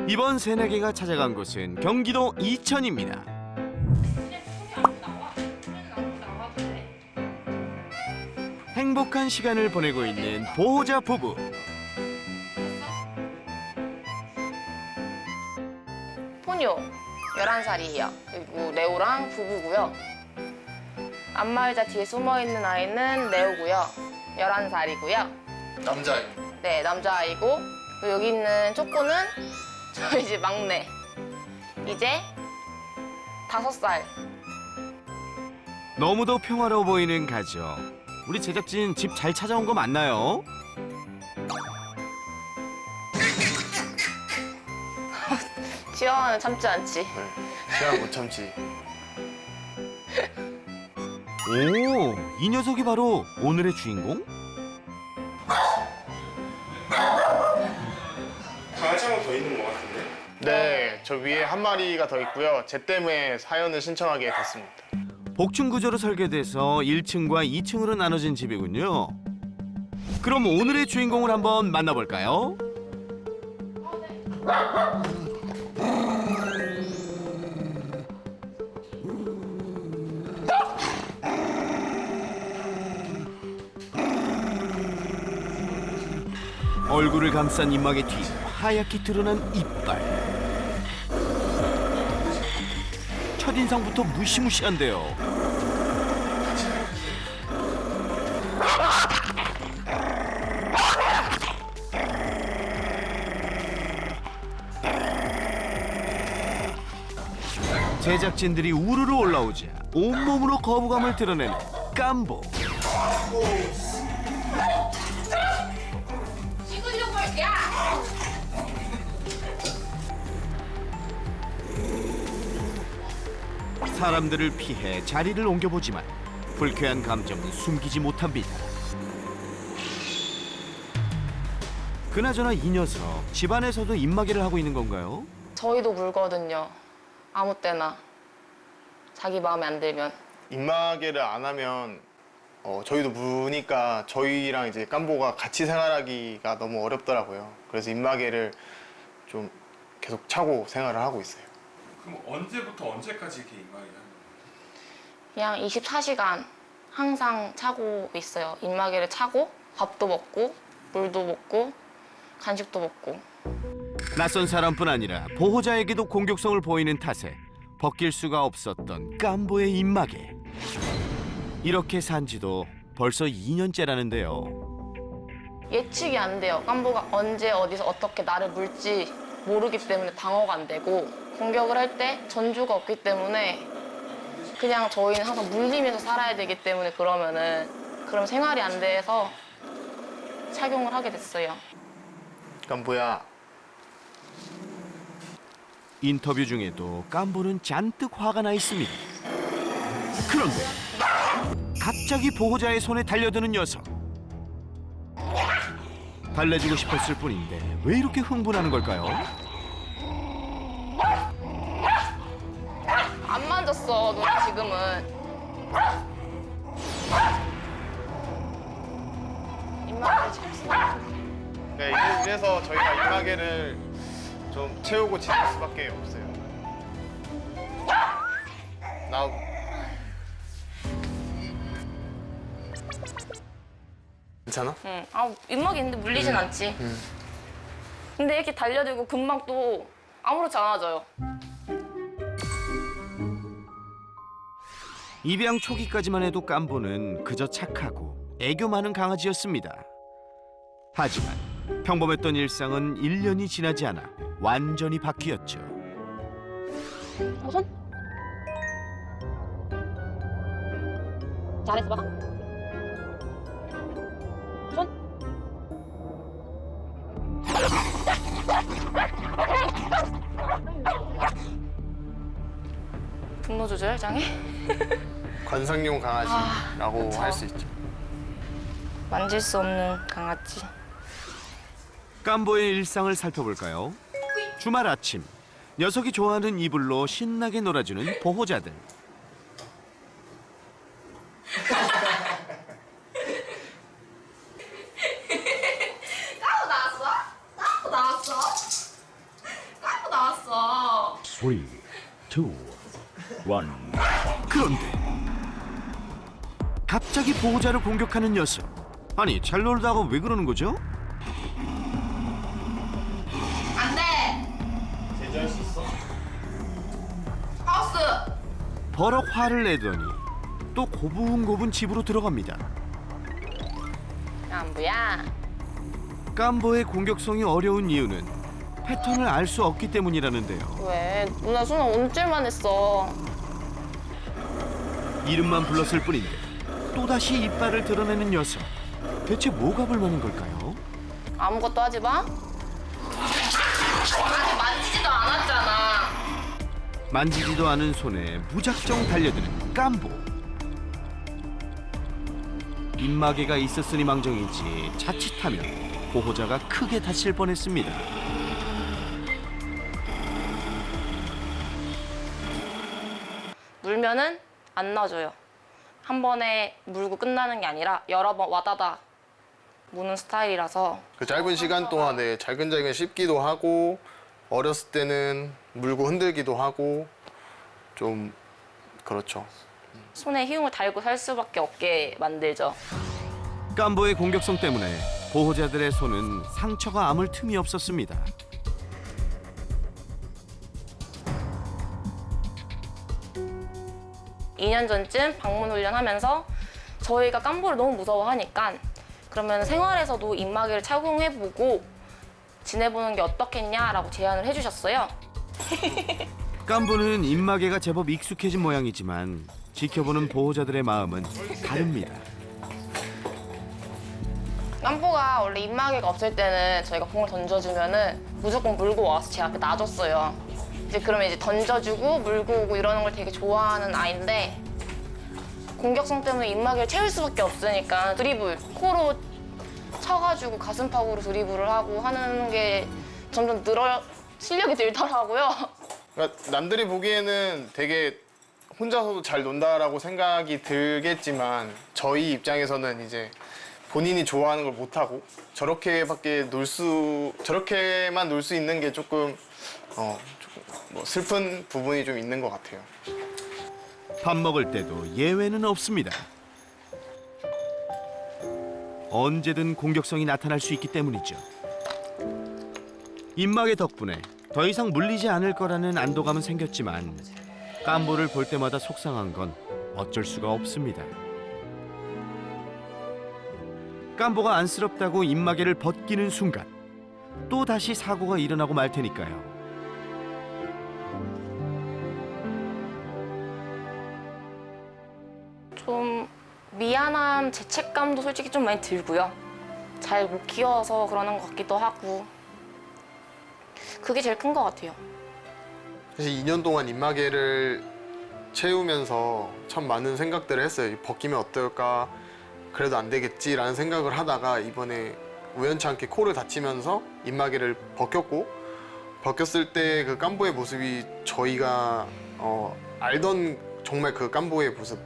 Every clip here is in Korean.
이번 새내기가 찾아간 곳은 경기도 이천입니다. 행복한 시간을 보내고 있는 보호자 부부. 포뇨 11살이에요. 그리고 레오랑 부부고요. 안마의자 뒤에 숨어있는 아이는 레오고요. 11살이고요. 남자아이. 네, 남자아이고. 그리고 여기 있는 초코는 저희 집 막내. 이제 5살. 너무도 평화로워 보이는 가족. 우리 제작진 집 잘 찾아온 거 맞나요? 치아와는 참지 않지. 네. 시간 못 참지. 오, 이 녀석이 바로 오늘의 주인공? 강아지 한 번 더 있는 것 같은데? 네, 저 위에 한 마리가 더 있고요. 쟤 때문에 사연을 신청하게 됐습니다. 복층 구조로 설계돼서 1층과 2층으로 나눠진 집이군요. 그럼 오늘의 주인공을 한번 만나볼까요? 얼굴을 감싼 입막의 뒤 하얗게 드러난 이빨. 첫인상부터 무시무시한데요. 제작진들이 우르르 올라오자 온몸으로 거부감을 드러내는 깜보. 찍으려고 할게야. 사람들을 피해 자리를 옮겨보지만 불쾌한 감정은 숨기지 못합니다. 그나저나 이 녀석 집안에서도 입마개를 하고 있는 건가요? 저희도 물거든요. 아무 때나. 자기 마음에 안 들면. 입마개를 안 하면 저희도 무니까 저희랑 이제 깜보가 같이 생활하기가 너무 어렵더라고요. 그래서 입마개를 좀 계속 차고 생활을 하고 있어요. 그럼 언제부터 언제까지 이렇게 입마개 하는 그냥 24시간 항상 차고 있어요. 입마개를 차고 밥도 먹고 물도 먹고 간식도 먹고. 낯선 사람뿐 아니라 보호자에게도 공격성을 보이는 탓에 벗길 수가 없었던 깜보의 입마개. 이렇게 산 지도 벌써 2년째라는데요. 예측이 안 돼요. 깜보가 언제 어디서 어떻게 나를 물지 모르기 때문에 방어가 안 되고 공격을 할 때 전주가 없기 때문에 그냥 저희는 항상 물리면서 살아야 되기 때문에 그럼 생활이 안 돼서 착용을 하게 됐어요. 깜보야, 인터뷰 중에도 깜보는 잔뜩 화가 나 있습니다. 그런데 갑자기 보호자의 손에 달려드는 녀석. 달래주고 싶었을 뿐인데 왜 이렇게 흥분하는 걸까요? 안 만졌어, 누나 지금은. 입맛을 쳤어. 네, 이래서 저희가 입마개를 좀 채우고 지낼 수밖에 없어요. 나 괜찮아? 응. 입맛이 있는데 물리진 않지. 근데 이렇게 달려들고 금방 또 아무렇지 않아져요. 입양 초기까지만 해도 깜보는 그저 착하고 애교 많은 강아지였습니다. 하지만 평범했던 일상은 1년이 지나지 않아 완전히 바뀌었죠. 손. 잘했어, 봐봐. 손. 분노 조절 장애? 관상용 강아지라고 그쵸. 할 수 있죠. 만질 수 없는 강아지. 깜보의 일상을 살펴볼까요? 주말 아침, 녀석이 좋아하는 이불로 신나게 놀아주는 보호자들. 까고 나왔어? 까고 나왔어? 까고 3, 2, 1. 그런데 갑자기 보호자를 공격하는 녀석. 아니, 잘 놀다가 왜 그러는 거죠? 안 돼! 제재할 수 있어? 하우스! 버럭 화를 내더니 또 고분고분 집으로 들어갑니다. 깜부야. 깜보의 공격성이 어려운 이유는 패턴을 알 수 없기 때문이라는데요. 왜? 누나 수능 언제만 했어. 이름만 불렀을 뿐인데 또다시 이빨을 드러내는 녀석. 대체 뭐가 불만인 걸까요? 아무것도 하지 마. 아직 만지지도 않았잖아. 만지지도 않은 손에 무작정 달려드는 깜보. 입마개가 있었으니 망정이지 자칫하면 보호자가 크게 다칠 뻔했습니다. 물면은 안 놔줘요. 한 번에 물고 끝나는 게 아니라 여러 번 와다다 무는 스타일이라서. 그 짧은 시간 동안에 잘근잘근 씹기도 하고 어렸을 때는 물고 흔들기도 하고 좀 그렇죠. 손에 힘을 달고 살 수밖에 없게 만들죠. 깜보의 공격성 때문에 보호자들의 손은 상처가 아물 틈이 없었습니다. 이 년 전쯤 방문 훈련하면서 저희가 깜보를 너무 무서워하니까 그러면 생활에서도 입마개를 착용해보고 지내보는 게 어떻겠냐라고 제안을 해주셨어요. 깜보는 입마개가 제법 익숙해진 모양이지만 지켜보는 보호자들의 마음은 다릅니다. 깜보가 원래 입마개가 없을 때는 저희가 공을 던져주면은 무조건 물고 와서 제 앞에 놔줬어요. 이제 그러면 이제 던져주고 물고 오고 이러는 걸 되게 좋아하는 아이인데 공격성 때문에 입마개를 채울 수밖에 없으니까 드리블, 코로 쳐가지고 가슴팍으로 드리블을 하고 하는 게 점점 실력이 늘더라고요. 그러니까 남들이 보기에는 되게 혼자서도 잘 논다라고 생각이 들겠지만 저희 입장에서는 이제 본인이 좋아하는 걸 못하고 저렇게만 놀 수 있는 게 조금 뭐 슬픈 부분이 좀 있는 것 같아요. 밥 먹을 때도 예외는 없습니다. 언제든 공격성이 나타날 수 있기 때문이죠. 입마개 덕분에 더 이상 물리지 않을 거라는 안도감은 생겼지만 깜보를 볼 때마다 속상한 건 어쩔 수가 없습니다. 깜보가 안쓰럽다고 입마개를 벗기는 순간 또 다시 사고가 일어나고 말 테니까요. 좀 미안함, 죄책감도 솔직히 좀 많이 들고요. 잘 못 키워서 그러는 것 같기도 하고 그게 제일 큰 것 같아요. 사실 2년 동안 입마개를 채우면서 참 많은 생각들을 했어요. 벗기면 어떨까, 그래도 안 되겠지라는 생각을 하다가 이번에 우연치 않게 코를 다치면서 입마개를 벗겼을 때 그 깜보의 모습이 저희가 알던 정말 그 깜보의 모습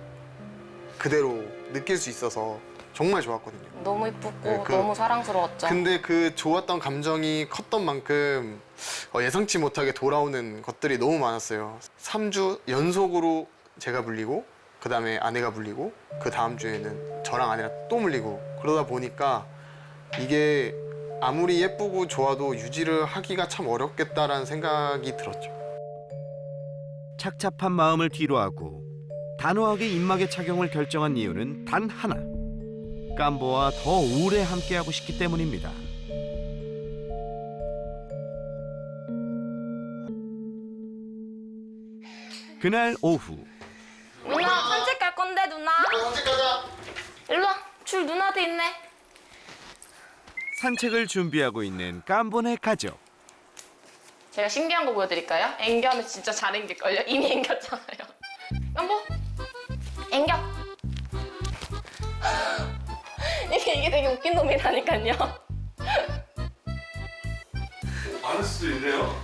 그대로 느낄 수 있어서 정말 좋았거든요. 너무 이쁘고 네, 너무 사랑스러웠죠. 근데 그 좋았던 감정이 컸던 만큼 예상치 못하게 돌아오는 것들이 너무 많았어요. 3주 연속으로 제가 물리고 그 다음에 아내가 물리고 그 다음 주에는 저랑 아내랑 또 물리고 그러다 보니까 이게 아무리 예쁘고 좋아도 유지를 하기가 참 어렵겠다라는 생각이 들었죠. 착잡한 마음을 뒤로하고 단호하게 입마개 착용을 결정한 이유는 단 하나. 깜보와 더 오래 함께하고 싶기 때문입니다. 그날 오후 누나 산책 갈 건데 누나. 산책 가자. 일로 와. 줄 누나한테 있네. 산책을 준비하고 있는 깜보네 가족. 제가 신기한 거 보여드릴까요? 앵겨하면 진짜 잘 앵길걸요? 이미 앵겼잖아요. 깜보 앵겨. 이게 되게 웃긴 놈이라니까요. 안 수도 있네요.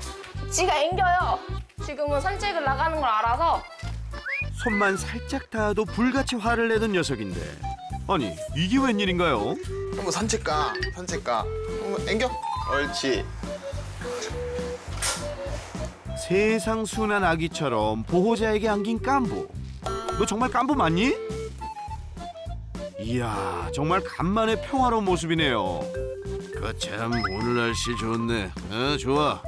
지가 앵겨요. 지금은 산책을 나가는 걸 알아서. 손만 살짝 닿아도 불같이 화를 내던 녀석인데 아니 이게 웬일인가요? 한번 산책 가. 한번 앵겨. 옳지. 세상 순한 아기처럼 보호자에게 안긴 깜보. 너 정말 깜보 맞니? 이야, 정말 간만에 평화로운 모습이네요. 그참 오늘 날씨 좋네. 좋아.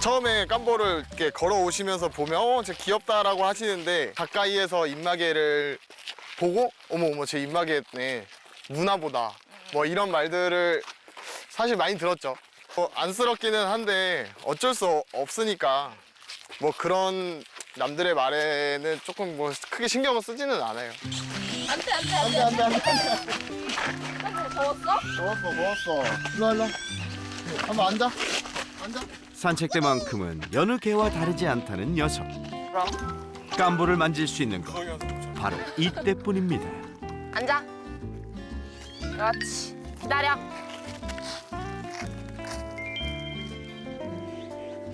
처음에 깜보를 이렇게 걸어오시면서 보면 쟤 귀엽다라고 하시는데 가까이에서 입마개를 보고 어머 제 입마개네 누나보다 뭐 이런 말들을 사실 많이 들었죠. 안쓰럽기는 한데 어쩔 수 없으니까 뭐 그런 남들의 말에는 조금 뭐 크게 신경을 쓰지는 않아요. 안돼. 더웠어? 더웠어. 일로. 한번 앉아. 산책 때만큼은 여느 개와 다르지 않다는 녀석. 그럼 깜보를 만질 수 있는 것 바로 이때뿐입니다. 앉아. 그렇지. 기다려.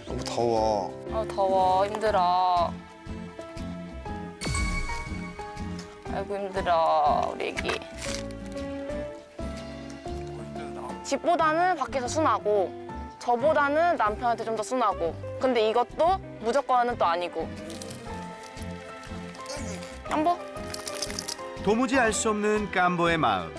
너무 더워. 더워. 힘들어. 아이고 힘들어 우리 애기. 집보다는 밖에서 순하고 저보다는 남편한테 좀 더 순하고 근데 이것도 무조건은 또 아니고. 깜보? 도무지 알 수 없는 깜보의 마음.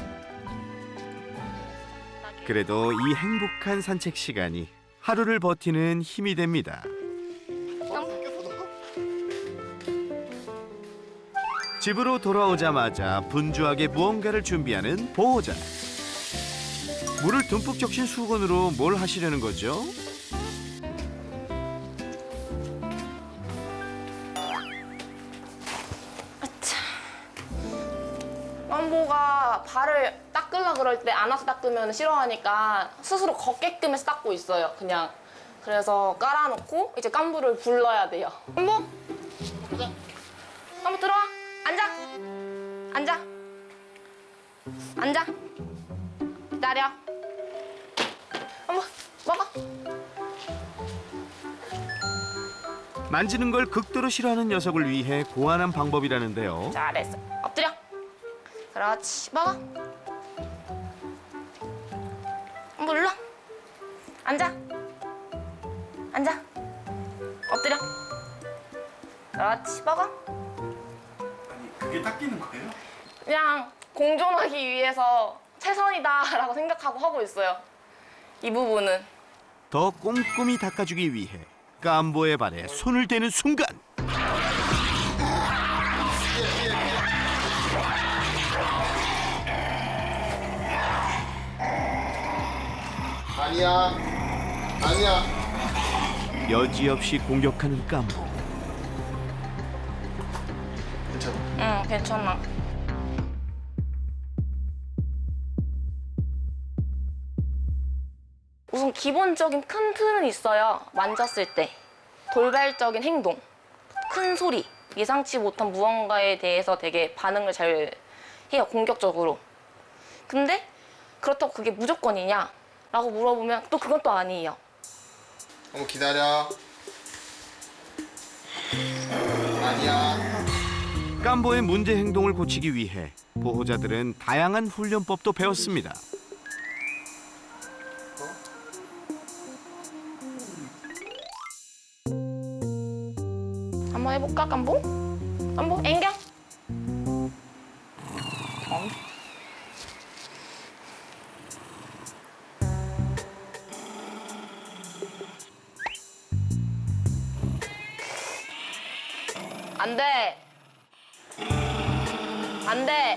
그래도 이 행복한 산책 시간이 하루를 버티는 힘이 됩니다. 집으로 돌아오자마자 분주하게 무언가를 준비하는 보호자. 물을 듬뿍 적신 수건으로 뭘 하시려는 거죠? 깜보가 발을 닦으려 그럴 때 안아서 닦으면 싫어하니까 스스로 걷게끔 해서 닦고 있어요, 그냥. 그래서 깔아놓고 이제 깜보를 불러야 돼요. 깜보? 깜보 들어와. 앉아. 기다려. 깜보 먹어. 만지는 걸 극도로 싫어하는 녀석을 위해 고안한 방법이라는데요. 잘했어. 엎드려. 그렇지. 먹어. 깜보 일로. 앉아. 엎드려. 그렇지. 먹어. 아니 그게 닦이는 거예요? 그냥 공존하기 위해서 최선이다라고 생각하고 하고 있어요. 이 부분은. 더 꼼꼼히 닦아주기 위해 깜보의 발에 손을 대는 순간 아니야. 여지없이 공격하는 깜보. 괜찮아. 응, 괜찮아. 우선 기본적인 큰 틀은 있어요. 만졌을 때 돌발적인 행동, 큰 소리, 예상치 못한 무언가에 대해서 되게 반응을 잘 해요, 공격적으로. 근데 그렇다고 그게 무조건이냐? 라고 물어보면 또 그건 또 아니에요. 한번 기다려. 아니야. 깜보의 문제 행동을 고치기 위해 보호자들은 다양한 훈련법도 배웠습니다. 한번 해볼까, 깜보? 깜보, 앵겨. 안 돼.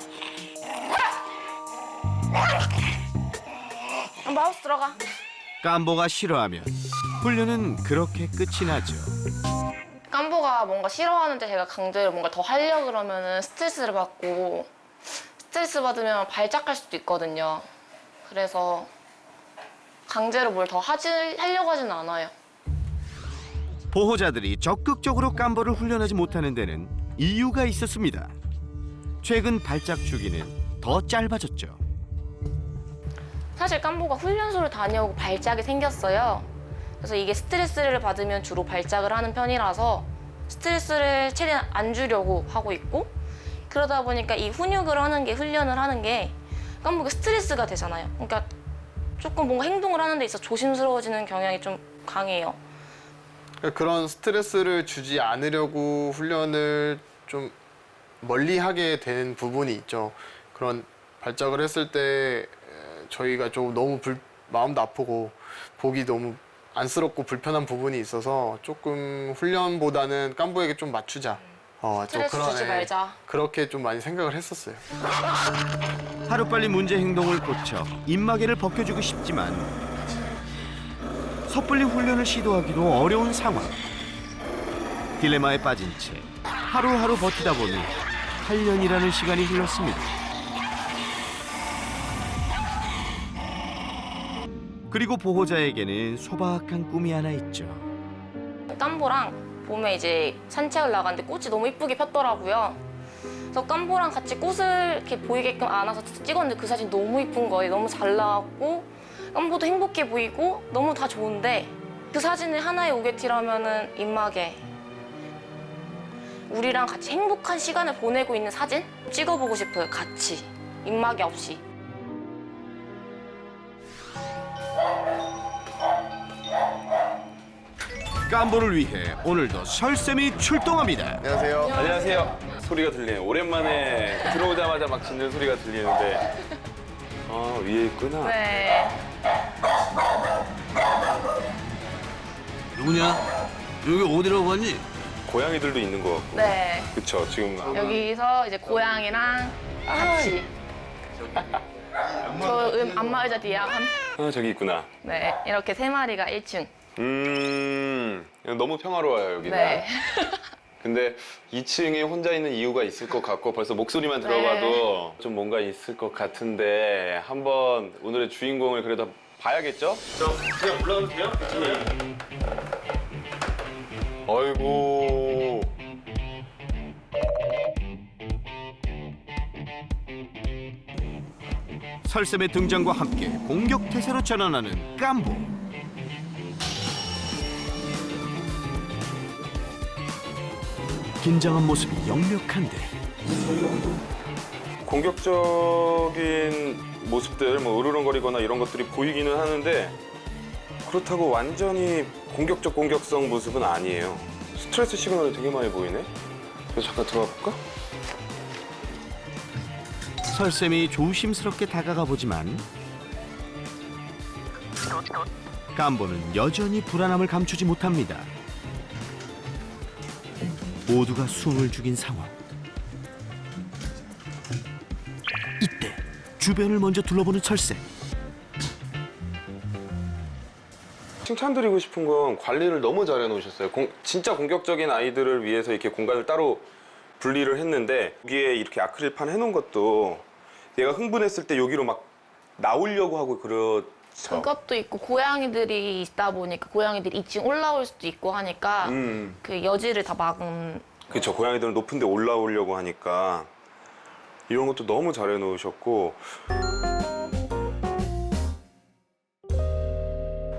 한번 하우스 들어가. 깜보가 싫어하면 훈련은 그렇게 끝이 나죠. 깜보가 뭔가 싫어하는데 제가 강제로 뭔가 더 하려고 그러면은 스트레스를 받고 스트레스 받으면 발작할 수도 있거든요. 그래서 강제로 뭘 더 하려고 하진 않아요. 보호자들이 적극적으로 깜보를 훈련하지 못하는 데는 이유가 있었습니다. 최근 발작 주기는 더 짧아졌죠. 사실 깜보가 훈련소를 다녀오고 발작이 생겼어요. 그래서 이게 스트레스를 받으면 주로 발작을 하는 편이라서 스트레스를 최대한 안 주려고 하고 있고, 그러다 보니까 이 훈육을 하는 게, 훈련을 하는 게 깜보가 스트레스가 되잖아요. 그러니까 조금 뭔가 행동을 하는 데 있어서 조심스러워지는 경향이 좀 강해요. 그러니까 그런 스트레스를 주지 않으려고 훈련을 좀 멀리하게 된 부분이 있죠. 그런 발작을 했을 때 저희가 좀 너무 마음도 아프고 보기 너무 안쓰럽고 불편한 부분이 있어서 조금 훈련보다는 깐부에게 좀 맞추자. 좀 스트레스 주지 말자. 그렇게 좀 많이 생각을 했었어요. 하루빨리 문제 행동을 고쳐 입마개를 벗겨주고 싶지만 섣불리 훈련을 시도하기도 어려운 상황. 딜레마에 빠진 채 하루하루 버티다 보니 8년이라는 시간이 흘렀습니다. 그리고 보호자에게는 소박한 꿈이 하나 있죠. 깐보랑 봄에 이제 산책을 나갔는데 꽃이 너무 이쁘게 폈더라고요. 그래서 깐보랑 같이 꽃을 이렇게 보이게끔 안아서 찍었는데 그 사진 너무 이쁜 거예요. 너무 잘 나왔고 깐보도 행복해 보이고 너무 다 좋은데 그 사진의 하나의 오게티라면은 입마개. 우리랑 같이 행복한 시간을 보내고 있는 사진 찍어보고 싶어요. 같이 입마개 없이. 깐보를 위해 오늘도 설쌤이 출동합니다. 안녕하세요. 안녕하세요. 소리가 들리네요. 오랜만에 들어오자마자 막 짖는 소리가 들리는데 아 위에 있구나. 네. 누구냐? 여기 어디라고 갔니? 고양이들도 있는 거 같고. 네. 그쵸 지금 여기서 이제 고양이랑 같이. 저 안마의자 뒤에 저기 있구나. 네, 이렇게 3마리가 1층. 너무 평화로워요 여기가. 네. 근데 2층에 혼자 있는 이유가 있을 것 같고 벌써 목소리만 들어봐도 좀 뭔가 있을 것 같은데 한번 오늘의 주인공을 그래도 봐야겠죠? 저 그냥 올라가도 돼요? 아이고. 설쌤의 등장과 함께 공격 태세로 전환하는 깐보. 긴장한 모습이 역력한데 공격적인 모습들, 뭐 으르렁거리거나 이런 것들이 보이기는 하는데 그렇다고 완전히 공격적 공격성 모습은 아니에요. 스트레스 시그널이 되게 많이 보이네. 그래서 잠깐 들어가 볼까? 설쌤이 조심스럽게 다가가 보지만 깐보는 여전히 불안함을 감추지 못합니다. 모두가 숨을 죽인 상황. 이때 주변을 먼저 둘러보는 설쌤. 칭찬드리고 싶은 건 관리를 너무 잘해 놓으셨어요. 진짜 공격적인 아이들을 위해서 이렇게 공간을 따로 분리를 했는데 여기에 이렇게 아크릴판 해놓은 것도 얘가 흥분했을 때 여기로 막 나오려고 하고 그렇죠. 그것도 있고 고양이들이 있다 보니까 고양이들이 2층 올라올 수도 있고 하니까 그 여지를 다 막은. 그렇죠. 고양이들은 높은 데 올라오려고 하니까 이런 것도 너무 잘해 놓으셨고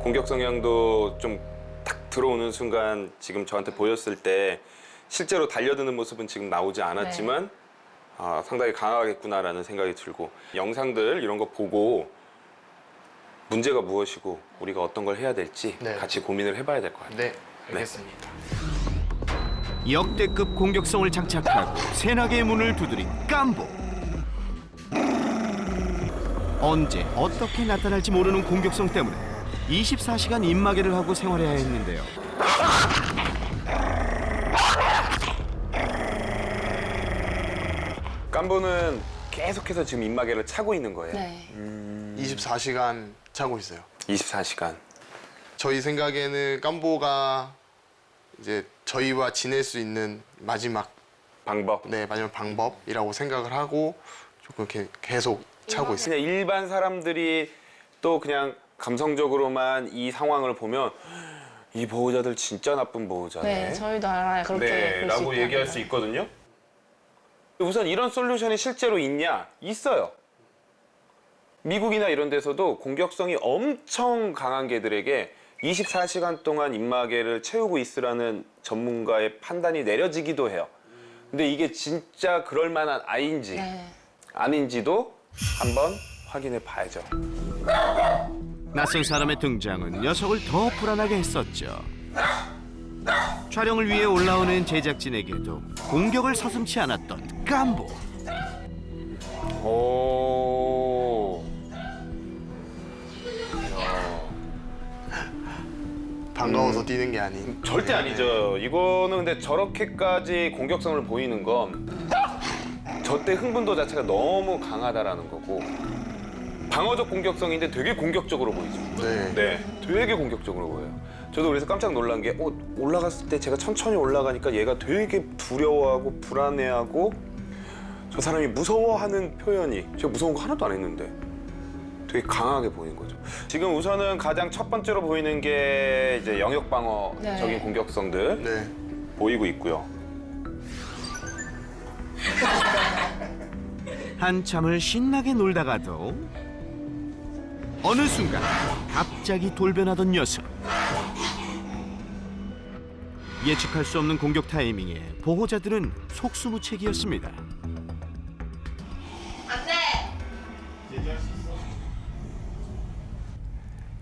공격 성향도 좀 탁 들어오는 순간 지금 저한테 보였을 때 실제로 달려드는 모습은 지금 나오지 않았지만 아, 상당히 강하겠구나라는 생각이 들고 영상들 이런 거 보고 문제가 무엇이고 우리가 어떤 걸 해야 될지 네. 같이 고민을 해봐야 될 것 같아요. 네, 알겠습니다. 역대급 공격성을 장착하고 세나개의 문을 두드린 깐보. 언제 어떻게 나타날지 모르는 공격성 때문에 24시간 입마개를 하고 생활해야 했는데요. 깐보는 계속해서 지금 입마개를 차고 있는 거예요. 네. 24시간 자고 있어요. 24시간. 저희 생각에는 깐보가 이제 저희와 지낼 수 있는 마지막 마지막 방법이라고 생각을 하고 조금 이렇게 계속 차고 있어요. 그냥 일반 사람들이 또 그냥 감성적으로만 이 상황을 보면 이 보호자들 진짜 나쁜 보호자네. 네, 저희도 알아요. 그렇게 네, 볼수 라고 있다는 얘기할 거. 수 있거든요. 우선 이런 솔루션이 실제로 있냐? 있어요. 미국이나 이런 데서도 공격성이 엄청 강한 개들에게 24시간 동안 입마개를 채우고 있으라는 전문가의 판단이 내려지기도 해요. 근데 이게 진짜 그럴 만한 아이인지 네. 아닌지도 한번 확인해 봐야죠. 낯선 사람의 등장은 녀석을 더 불안하게 했었죠. 촬영을 위해 올라오는 제작진에게도 공격을 서슴지 않았던 깜보. 오. 반가워서 뛰는 게 아닌. 절대 아니죠. 이거는 근데 저렇게까지 공격성을 보이는 건 저 때 흥분도 자체가 너무 강하다라는 거고 방어적 공격성인데 되게 공격적으로 보이죠. 네. 네, 되게 공격적으로 보여요. 저도 그래서 깜짝 놀란 게 올라갔을 때 제가 천천히 올라가니까 얘가 되게 두려워하고 불안해하고 저 사람이 무서워하는 표현이 제가 무서운 거 하나도 안 했는데 되게 강하게 보이는 거죠. 지금 우선은 가장 첫 번째로 보이는 게 이제 영역 방어적인 네. 공격성들 네. 보이고 있고요. 한참을 신나게 놀다가도 어느 순간 갑자기 돌변하던 녀석. 예측할 수 없는 공격 타이밍에 보호자들은 속수무책이었습니다.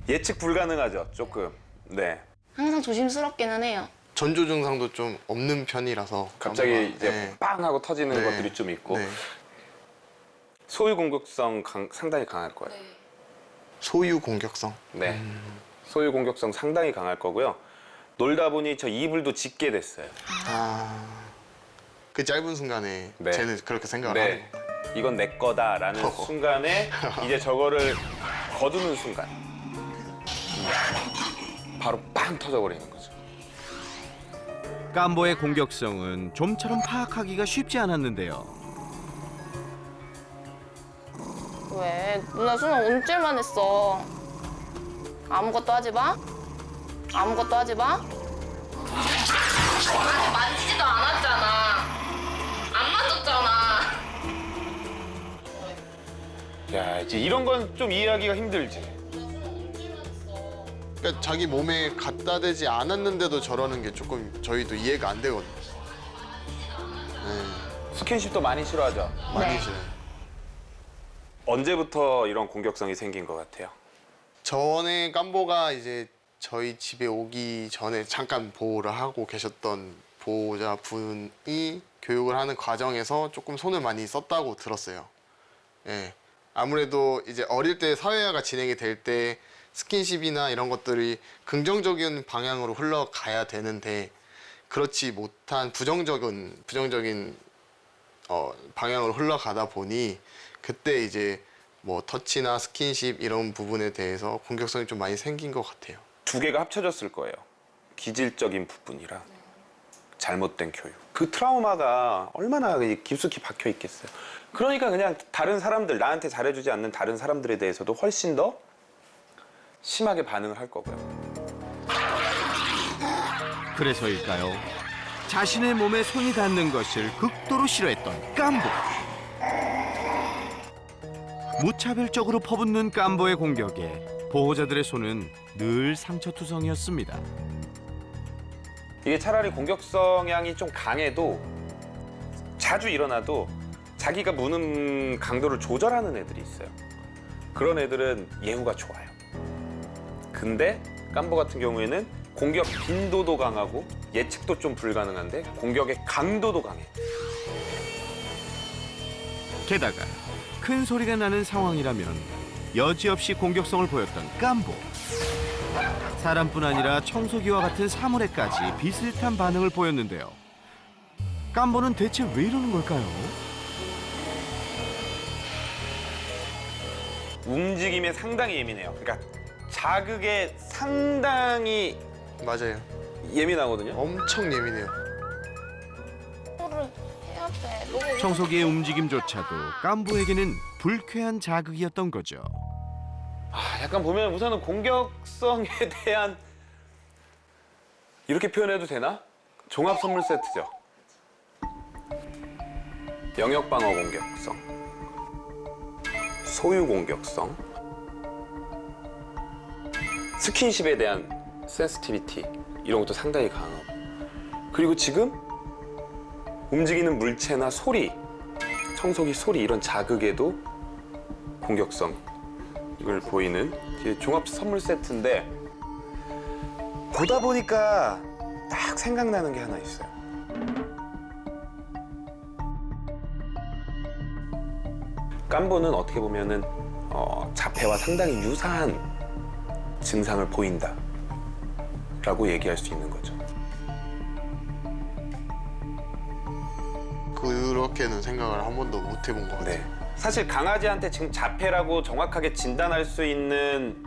예측 불가능하죠, 조금. 네. 항상 조심스럽기는 해요. 전조 증상도 좀 없는 편이라서 갑자기 깜보가. 이제 네. 빵 하고 터지는 네. 것들이 좀 있고 네. 소유 공격성 상당히 강할 거예요. 소유 공격성. 네. 소유 공격성 상당히 강할 거고요. 놀다 보니 저 이불도 짖게 됐어요. 그 짧은 순간에 네. 쟤는 그렇게 생각을 하는 네. 이건 내 거다라는 어허. 순간에 이제 저거를 거두는 순간 바로 빵 터져버리는 거죠. 깜보의 공격성은 좀처럼 파악하기가 쉽지 않았는데요. 왜? 누나 수능 온줄만 했어. 아무것도 하지 마. 아무것도 하지 마. 아직 만지지도 않았잖아. 안 만졌잖아. 야, 이제 이런 건 좀 이해하기가 힘들지. 그러니까 자기 몸에 갖다 대지 않았는데도 저러는 게 조금 저희도 이해가 안 되거든요. 네. 스킨십도 많이 싫어하죠. 많이 네. 싫어요. 언제부터 이런 공격성이 생긴 것 같아요? 전에 깜보가 이제 저희 집에 오기 전에 잠깐 보호를 하고 계셨던 보호자분이 교육을 하는 과정에서 조금 손을 많이 썼다고 들었어요. 예. 아무래도 이제 어릴 때 사회화가 진행이 될 때 스킨십이나 이런 것들이 긍정적인 방향으로 흘러가야 되는데 그렇지 못한 부정적인 방향으로 흘러가다 보니 그때 이제 뭐 터치나 스킨십 이런 부분에 대해서 공격성이 좀 많이 생긴 것 같아요. 두 개가 합쳐졌을 거예요. 기질적인 부분이랑 잘못된 교육. 그 트라우마가 얼마나 깊숙이 박혀 있겠어요. 그러니까 그냥 다른 사람들, 나한테 잘해주지 않는 다른 사람들에 대해서도 훨씬 더 심하게 반응을 할 거고요. 그래서일까요? 자신의 몸에 손이 닿는 것을 극도로 싫어했던 깜보. 무차별적으로 퍼붓는 깜보의 공격에 보호자들의 손은 늘 상처투성이었습니다. 이게 차라리 공격 성향이 좀 강해도 자주 일어나도 자기가 무는 강도를 조절하는 애들이 있어요. 그런 애들은 예후가 좋아요. 근데 깜보 같은 경우에는 공격 빈도도 강하고 예측도 좀 불가능한데 공격의 강도도 강해. 게다가 큰 소리가 나는 상황이라면 여지없이 공격성을 보였던 깜보. 사람뿐 아니라 청소기와 같은 사물에까지 비슷한 반응을 보였는데요. 깜보는 대체 왜 이러는 걸까요? 움직임에 상당히 예민해요. 그러니까 자극에 상당히 맞아요. 예민하거든요. 엄청 예민해요. 뭐를 해야 돼. 너무 청소기의 움직임조차도 깜보에게는 불쾌한 자극이었던 거죠. 약간 보면 우선은 공격성에 대한 이렇게 표현해도 되나? 종합 선물 세트죠. 영역 방어 공격성, 소유 공격성, 스킨십에 대한 센시티비티 이런 것도 상당히 강하고 그리고 지금 움직이는 물체나 소리, 청소기 소리 이런 자극에도 공격성을 보이는 종합 선물 세트인데 보다 보니까 딱 생각나는 게 하나 있어요. 깜보는 어떻게 보면은 자폐와 상당히 유사한 증상을 보인다 라고 얘기할 수 있는 거죠. 그렇게는 생각을 한 번도 못 해본 것 같아요. 네. 사실 강아지한테 지금 자폐라고 정확하게 진단할 수 있는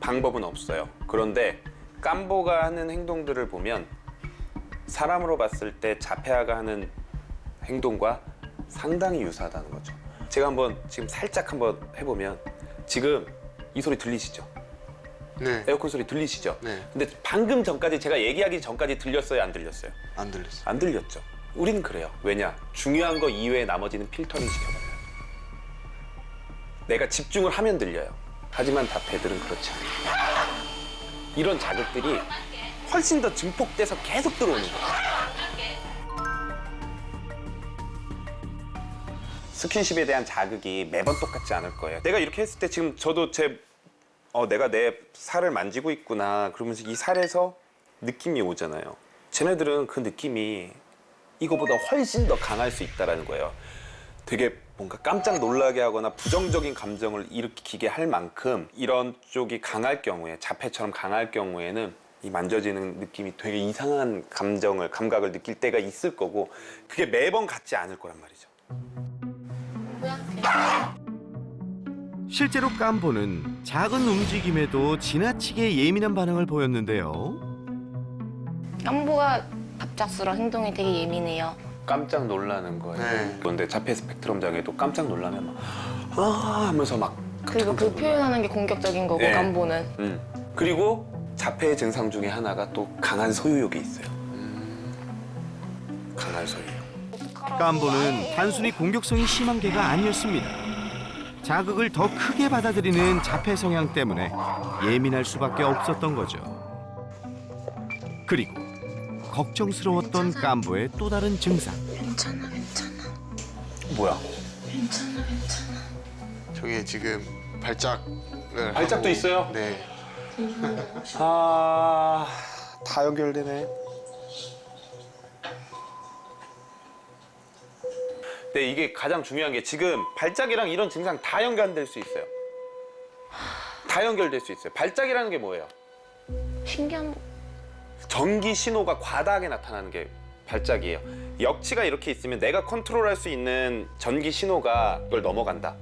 방법은 없어요. 그런데 깜보가 하는 행동들을 보면 사람으로 봤을 때 자폐아가 하는 행동과 상당히 유사하다는 거죠. 제가 한번 지금 살짝 한번 해보면 지금 이 소리 들리시죠? 네. 에어컨 소리 들리시죠? 네. 근데 방금 전까지 제가 얘기하기 전까지 들렸어요? 안 들렸어요? 안 들렸어요. 안 들렸죠? 우리는 그래요. 왜냐? 중요한 거 이외에 나머지는 필터링 시켜버려요. 내가 집중을 하면 들려요. 하지만 자폐들은 그렇지 않아요. 이런 자극들이 훨씬 더 증폭돼서 계속 들어오는 거예요. 스킨십에 대한 자극이 매번 똑같지 않을 거예요. 내가 이렇게 했을 때 지금 저도 내가 내 살을 만지고 있구나 그러면서 이 살에서 느낌이 오잖아요. 쟤네들은 그 느낌이 이거보다 훨씬 더 강할 수 있다는 거예요. 되게 뭔가 깜짝 놀라게 하거나 부정적인 감정을 일으키게 할 만큼 이런 쪽이 강할 경우에, 자폐처럼 강할 경우에는 이 만져지는 느낌이 되게 이상한 감각을 느낄 때가 있을 거고, 그게 매번 같지 않을 거란 말이죠. 실제로 깜보는 작은 움직임에도 지나치게 예민한 반응을 보였는데요. 깜보가 갑작스러운 행동이 되게 예민해요. 깜짝 놀라는 거예요. 네. 그런데 자폐 스펙트럼 장애도 깜짝 놀라면 막 하면서 막 그리고 그 표현하는 게 공격적인 거고, 네. 깜보는. 그리고 자폐의 증상 중에 하나가 또 강한 소유욕이 있어요. 강한 소유욕. 깜보는 단순히 공격성이 심한 개가 아니었습니다. 자극을 더 크게 받아들이는 자폐 성향 때문에 예민할 수밖에 없었던 거죠. 그리고 걱정스러웠던 깜보의 또 다른 증상. 괜찮아, 괜찮아. 뭐야? 괜찮아, 괜찮아. 저게 지금 발작을 발작도 하고, 있어요? 네. 다 연결되네. 네, 이게 가장 중요한 게 지금 발작이랑 이런 증상 다 연결될 수 있어요. 다 연결될 수 있어요. 발작이라는 게 뭐예요? 신기한 전기 신호가 과다하게 나타나는 게 발작이에요. 역치가 이렇게 있으면 내가 컨트롤할 수 있는 전기 신호가 그걸 넘어간다.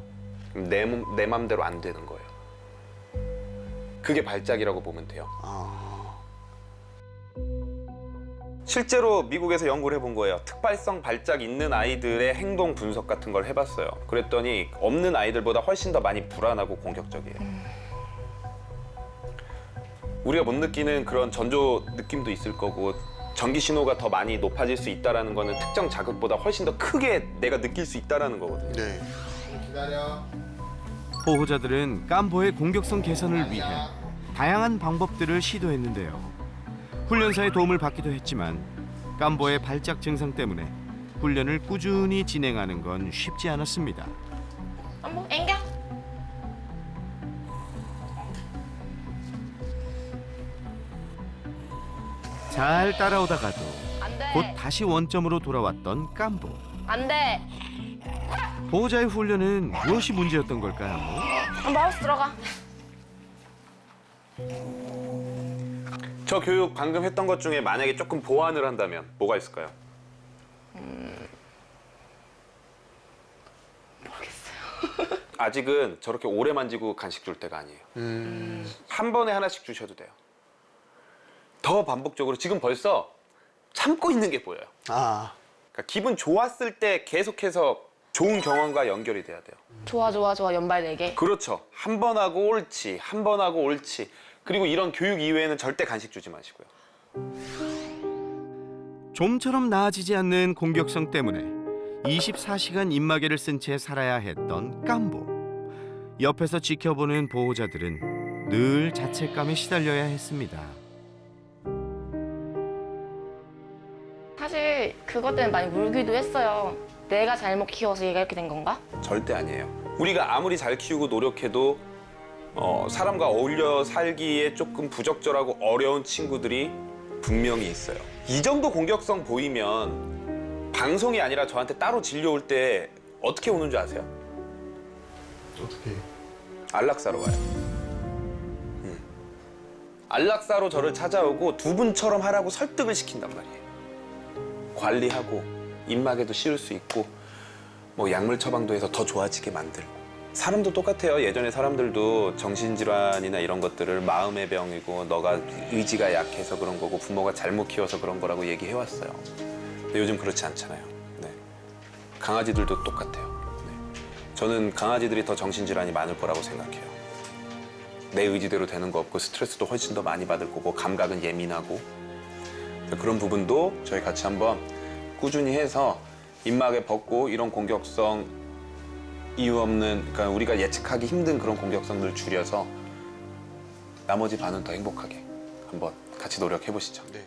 그럼 내 맘대로 안 되는 거예요. 그게 발작이라고 보면 돼요. 실제로 미국에서 연구를 해본 거예요. 특발성 발작 있는 아이들의 행동 분석 같은 걸 해봤어요. 그랬더니 없는 아이들보다 훨씬 더 많이 불안하고 공격적이에요. 우리가 못 느끼는 그런 전조 느낌도 있을 거고, 전기 신호가 더 많이 높아질 수 있다는 거는 특정 자극보다 훨씬 더 크게 내가 느낄 수 있다는 거거든요. 네. 보호자들은 깜보의 공격성 개선을 위해 다양한 방법들을 시도했는데요. 훈련사의 도움을 받기도 했지만 깜보의 발작 증상 때문에 훈련을 꾸준히 진행하는 건 쉽지 않았습니다. 깜보, 앵겨. 잘 따라오다가도 안 돼. 곧 다시 원점으로 돌아왔던 깜보. 안 돼. 보호자의 훈련은 무엇이 문제였던 걸까요? 마우스 들어가. 저 교육 방금 했던 것 중에 만약에 조금 보완을 한다면 뭐가 있을까요? 모르겠어요. 아직은 저렇게 오래 만지고 간식 줄 때가 아니에요. 한 번에 하나씩 주셔도 돼요. 더 반복적으로 지금 벌써 참고 있는 게 보여요. 그러니까 기분 좋았을 때 계속해서 좋은 경험과 연결이 돼야 돼요. 좋아, 좋아, 좋아. 연발 4개. 그렇죠. 한 번 하고 옳지, 한 번 하고 옳지. 그리고 이런 교육 이외에는 절대 간식 주지 마시고요. 좀처럼 나아지지 않는 공격성 때문에 24시간 입마개를 쓴 채 살아야 했던 깜보. 옆에서 지켜보는 보호자들은 늘 자책감에 시달려야 했습니다. 사실 그것 때문에 많이 울기도 했어요. 내가 잘못 키워서 얘가 이렇게 된 건가? 절대 아니에요. 우리가 아무리 잘 키우고 노력해도 사람과 어울려 살기에 조금 부적절하고 어려운 친구들이 분명히 있어요. 이 정도 공격성 보이면 방송이 아니라 저한테 따로 진료 올 때 어떻게 오는 줄 아세요? 어떻게? 안락사로 와요. 안락사로 저를 찾아오고 두 분처럼 하라고 설득을 시킨단 말이에요. 관리하고 입마개도 씌울 수 있고 뭐 약물 처방도 해서 더 좋아지게 만들고. 사람도 똑같아요. 예전에 사람들도 정신질환이나 이런 것들을 마음의 병이고 너가 의지가 약해서 그런 거고 부모가 잘못 키워서 그런 거라고 얘기해왔어요. 근데 요즘 그렇지 않잖아요. 네. 강아지들도 똑같아요. 네. 저는 강아지들이 더 정신질환이 많을 거라고 생각해요. 내 의지대로 되는 거 없고 스트레스도 훨씬 더 많이 받을 거고 감각은 예민하고. 그런 부분도 저희 같이 한번 꾸준히 해서 입마개 벗고 이런 공격성 이유 없는, 그러니까 우리가 예측하기 힘든 그런 공격성들을 줄여서 나머지 반은 더 행복하게 한번 같이 노력해 보시죠. 네.